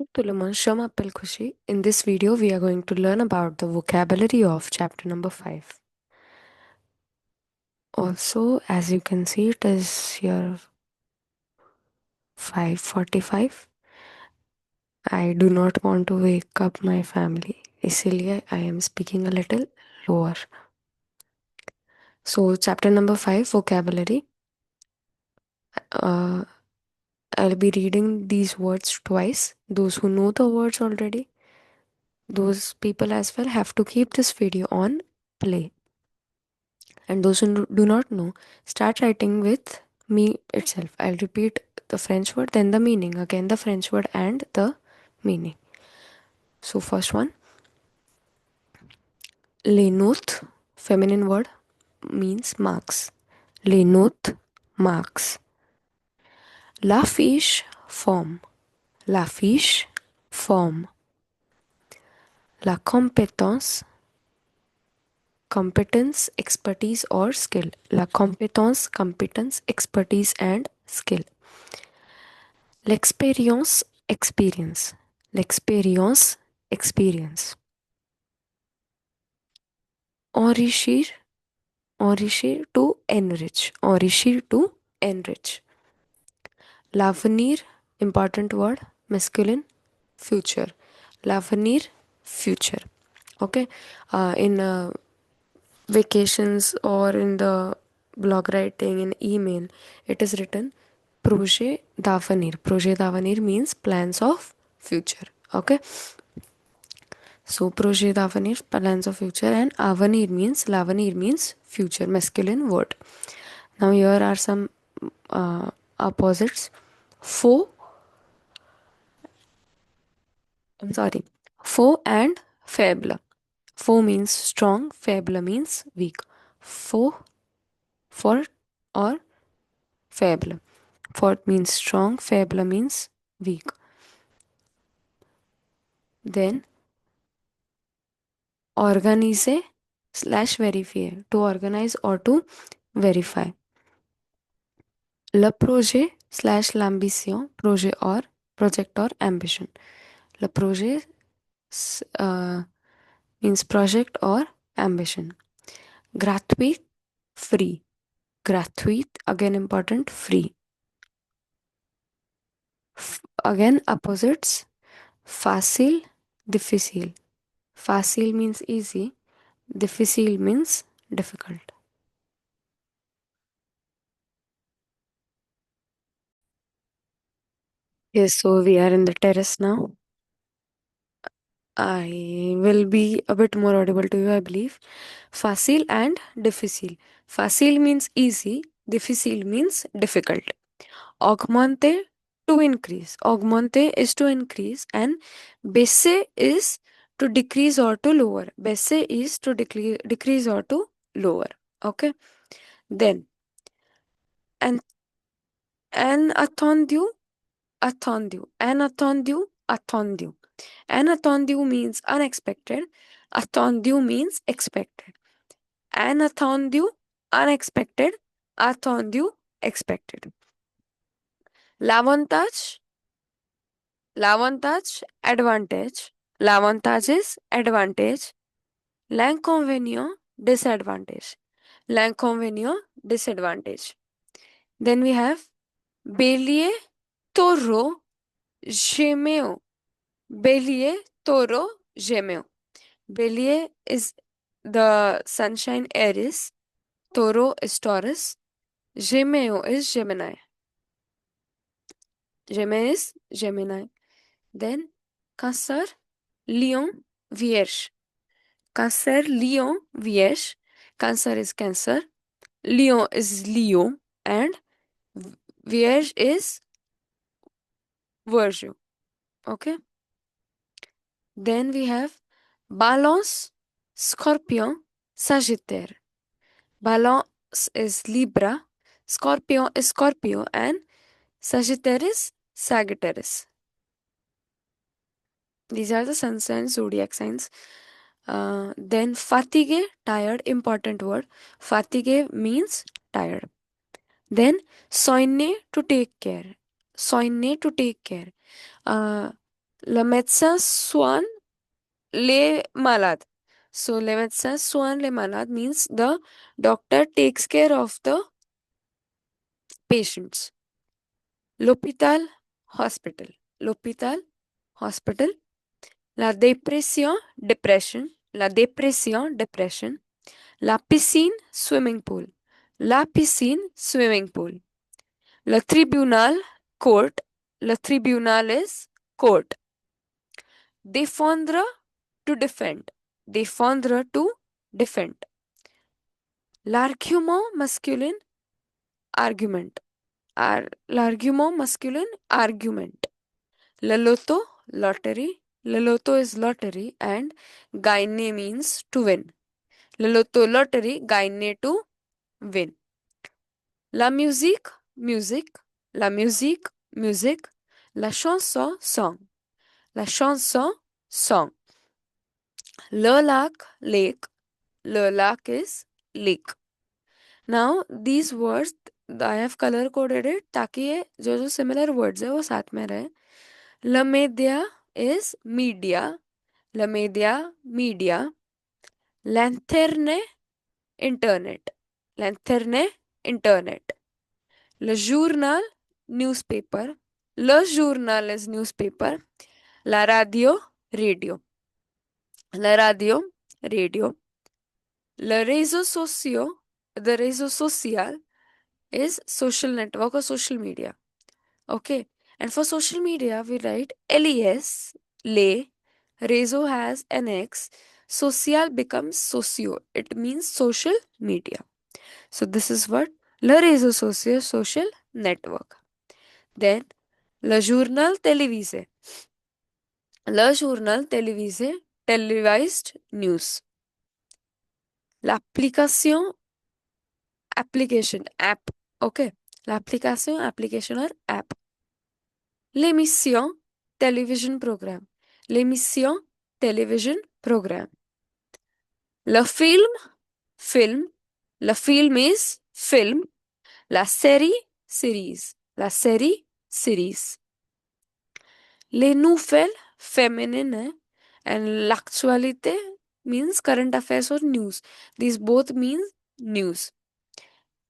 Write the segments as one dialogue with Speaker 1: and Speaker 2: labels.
Speaker 1: Tulaman Shama Khushi. In this video, we are going to learn about the vocabulary of chapter number 5. Also, as you can see, it is here 5:45. I do not want to wake up my family. इसीलिए I am speaking a little lower. So, chapter number 5, vocabulary. Uh, I'll be reading these words twice. Those who know the words already, those people as well have to keep this video on play. And those who do not know, start writing with me itself. I'll repeat the French word, then the meaning, again the French word, and the meaning. So, first one, les notes, feminine word, means marks. Les notes, marks. La fiche, form. La fiche, form. La compétence, competence, expertise, or skill. La compétence, competence, expertise, and skill. L'expérience, experience. L'expérience, experience. Enrichir, enrichir to enrich. Enrichir to enrich. L'avenir, important word, masculine, future. L'avenir, future. Okay. In vacations or in the blog writing, in email, it is written projet d'avenir. Projet d'avenir means plans of future. Okay. So projet d'avenir, plans of future, and avenir means l'avenir means future, masculine word. Now here are some opposites. Faux, I'm sorry, faux and faible. Faux means strong, faible means weak. Faux, fort or faible. Fort means strong, faible means weak. Then organiser slash verify, to organize or to verify. Le projet slash l'ambition, projet or project or ambition. Le projet means project or ambition. Gratuit, free. Gratuit, again important, free. Again opposites, facile, difficile. Facile means easy, difficile means difficult. Yes, so we are in the terrace now. I will be a bit more audible to you, I believe. Facile and difficile. Facile means easy, difficile means difficult. Augmente, to increase. Augmente is to increase, and baisse is to decrease or to lower. Baisse is to decrease or to lower. Okay. Then and attendu, attendu, attendu, attendu. Attendu means unexpected. Attendu means expected. Attendu, unexpected. Attendu, expected. L'avantage, l'avantage, advantage. L'avantage is advantage. L'inconvénient, disadvantage. L'inconvénient, disadvantage. Then we have bélier, taureau, gémeaux. Bélier, taureau, gémeaux. Bélier is the sunshine Aries. Taureau is Taurus. Gémeaux is Gemini. Gemini is Gemini. Then Cancer, Lion, Vierge. Cancer, Lion, Vierge. Cancer is Cancer. Lion is Leo. And Vierge is Virgo. Okay. Then we have Balance, Scorpion, Sagittaire. Balance is Libra. Scorpion is Scorpio. And Sagittarius, Sagittarius. These are the sun signs, zodiac signs. Then fatigue, tired, important word. Fatigue means tired. Then soigner, to take care. Soigner, to take care. Le médecin soigne les malades. So le médecin soigne les malades means the doctor takes care of the patients. L'hôpital, hospital. L'hôpital, hospital. La dépression, depression. La dépression, depression. La piscine, swimming pool. La piscine, swimming pool. Le tribunal, court. Le tribunal is court. Défendre, to defend. Défendre, to defend. L'argument masculin, argument. L'argument masculin, argument. Le loto, lottery. Le loto is lottery and gagne means to win. Le loto, lottery, gagne to win. La musique, music. La musique, music. La chanson, song. La chanson, song. Le lac, lake. Le lac is lake. Now these words I have color coded it ताकि ये जो जो similar words है वो साथ में रहे. La media is media. La media, media. Lanterne, internet. Lanterne, internet. Le journal, newspaper. Le journal is newspaper. La radio, radio. La radio, radio. Le réseau social, the réseau social is social network or social media. Okay. And for social media, we write LES, lay. Réseau has an X. Social becomes socio. It means social media. So this is what le réseau social, social network. Then le journal télévisé. Le journal télévisé, televised news. L'application, application, app. Okay. L'application, application or app. L'émission, television program. L'émission, television program. Le film, film. Le film is film. La série, series. La série, series. Les nouvelles, féminine. And l'actualité means current affairs or news. These both mean news.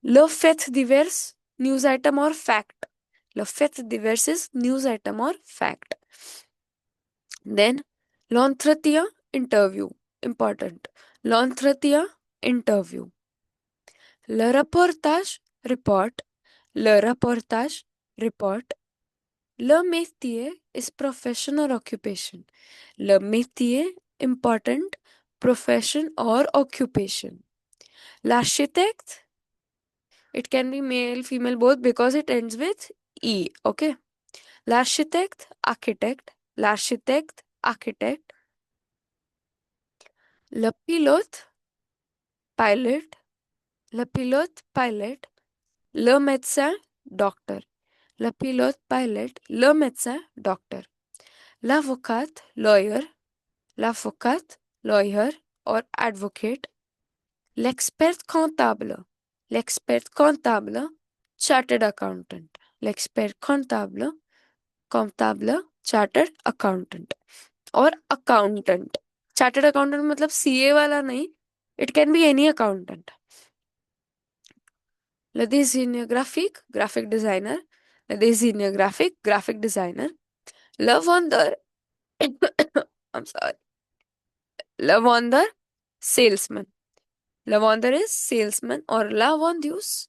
Speaker 1: Le fait divers, news item or fact. Le fait divers is news item or fact. Then l'entretien, interview. Important. L'entretien, interview. Le reportage, report. Le reportage, report. Le métier is profession or occupation. Le métier, important, profession or occupation. L'architecte, it can be male, female, both because it ends with E. Okay. L'architecte, architect. L'architecte, architect. Le pilote, pilot. Le pilote, pilot. Le médecin, doctor. Le pilote, pilot. Le médecin, doctor. L'avocate, lawyer. L'avocate, lawyer or advocate. L'expert comptable. L'expert comptable, chartered accountant. L'expert comptable, comptable, chartered accountant. और accountant. Chartered accountant मतलब CA वाला नहीं. It can be any accountant. Le designer graphic, graphic designer. Le designer graphic, graphic designer. Le vendeur, I'm sorry. Le vendeur, salesman. Le vendeur is salesman or la vendeuse.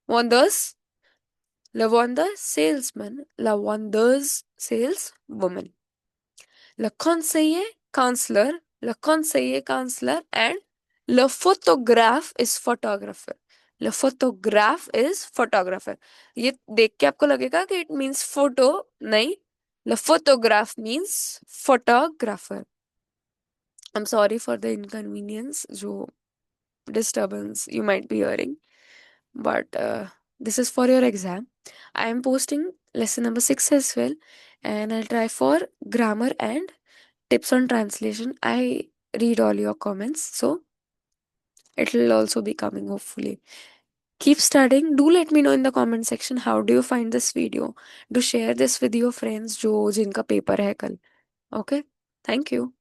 Speaker 1: Vendeuse, le vendeur, salesman. La vendeuse, saleswoman. Le conseiller, counselor. Le conseiller, counselor. And le photographe is photographer. Le photograph is photographer. ये देख के आपको लगेगा कि it means photo. नहीं. Le photograph means photographer. I'm sorry for the inconvenience, जो disturbance you might be hearing. But this is for your exam. I am posting lesson number 6 as well. And I'll try for grammar and tips on translation. I read all your comments. So it will also be coming hopefully. Keep studying. Do let me know in the comment section how do you find this video. Do share this with your friends जो जिनका paper है कल. Okay? Thank you.